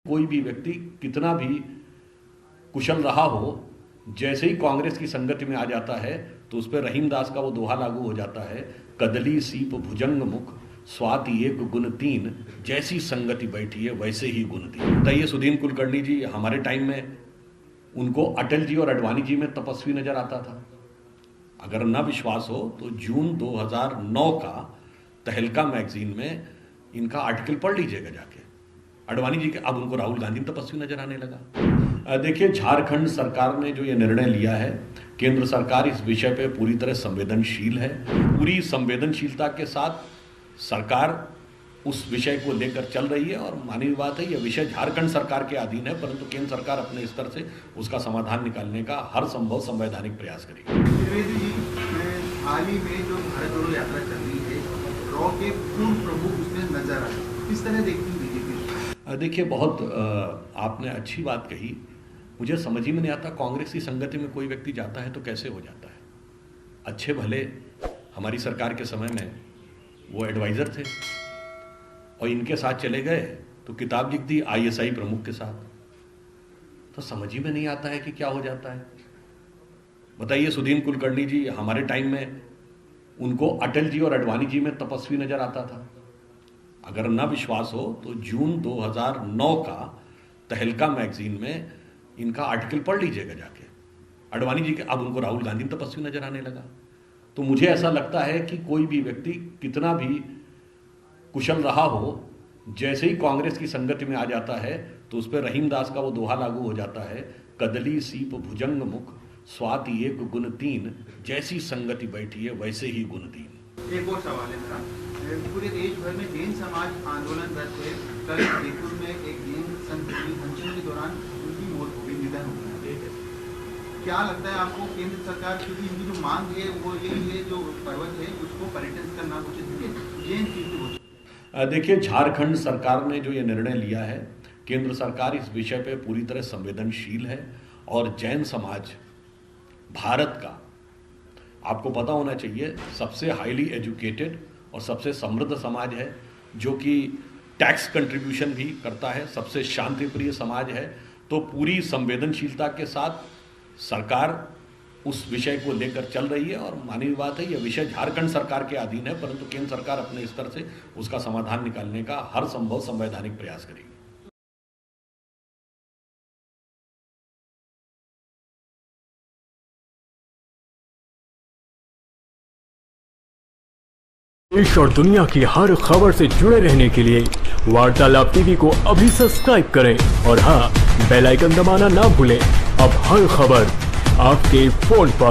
कोई भी व्यक्ति कितना भी कुशल रहा हो, जैसे ही कांग्रेस की संगति में आ जाता है तो उस पर रहीमदास का वो दोहा लागू हो जाता है, कदली सीप भुजंग मुख स्वाति एक गुण तीन, जैसी संगति बैठी है वैसे ही गुण तीन। बताइए सुदीन कुलकर्णी जी, हमारे टाइम में उनको अटल जी और अडवाणी जी में तपस्वी नजर आता था। अगर न विश्वास हो तो जून 2009 का तहलका मैगजीन में इनका आर्टिकल पढ़ लीजिएगा जाके। अडवाणी जी के अब उनको राहुल गांधी तपस्वी नजर आने लगा। देखिए, झारखंड सरकार ने जो ये निर्णय लिया है, केंद्र सरकार इस विषय पे पूरी तरह संवेदनशील है। पूरी संवेदनशीलता के साथ सरकार उस विषय को लेकर चल रही है और मानवीय बात है, यह विषय झारखंड सरकार के अधीन है, परंतु केंद्र सरकार अपने स्तर से उसका समाधान निकालने का हर संभव संवैधानिक प्रयास करेगी। त्रिवेदी जी, हाल ही में जो भारत जोड़ो यात्रा चल रही है, रॉ के पूर्व प्रमुख उसमें नजर आए, किस तरह देखती है बीजेपी? देखिए, बहुत आपने अच्छी बात कही। मुझे समझ ही में नहीं आता, कांग्रेस की संगति में कोई व्यक्ति जाता है तो कैसे हो जाता है। अच्छे भले हमारी सरकार के समय में वो एडवाइज़र थे और इनके साथ चले गए तो किताब लिख दी ISI प्रमुख के साथ, तो समझ ही में नहीं आता है कि क्या हो जाता है। बताइए सुदीन कुलकर्णी जी, हमारे टाइम में उनको अटल जी और अडवाणी जी में तपस्वी नजर आता था। अगर न विश्वास हो तो जून 2009 का तहलका मैगजीन में इनका आर्टिकल पढ़ लीजिएगा जाके। अडवाणी जी के अब उनको राहुल गांधी तपस्वी नजर आने लगा। तो मुझे ऐसा लगता है कि कोई भी व्यक्ति कितना भी कुशल रहा हो, जैसे ही कांग्रेस की संगति में आ जाता है तो उस पर रहीमदास का वो दोहा लागू हो जाता है, कदली सीप भुजंग मुख स्वाति एक गुण तीन, जैसी संगति बैठी है वैसे ही गुण तीन। एक और सवाल है मेरा, पूरे देश भर में जैन समाज आंदोलनरत है। कल जयपुर में एक जैन संत फंक्शन के दौरान उनकी मौत हो गई, निधन हो गया। क्या लगता है आपको, केंद्र सरकार की इनकी जो मांग है वो यही है, जो पर्वत है उसको पर्यटन करना उचित है, जैन तीर्थ? देखिए, झारखंड सरकार ने जो ये निर्णय लिया है, केंद्र सरकार इस विषय पे पूरी तरह संवेदनशील है और जैन समाज भारत का, आपको पता होना चाहिए, सबसे हाईली एजुकेटेड और सबसे समृद्ध समाज है, जो कि टैक्स कंट्रीब्यूशन भी करता है, सबसे शांतिप्रिय समाज है। तो पूरी संवेदनशीलता के साथ सरकार उस विषय को लेकर चल रही है और मानवीय बात है, यह विषय झारखंड सरकार के अधीन है, परंतु केंद्र सरकार अपने स्तर से उसका समाधान निकालने का हर संभव संवैधानिक प्रयास करेगी। देश और दुनिया की हर खबर से जुड़े रहने के लिए वार्तालाप टीवी को अभी सब्सक्राइब करें और हाँ, बेल आइकन दबाना ना भूलें। अब हर खबर आपके फोन पर।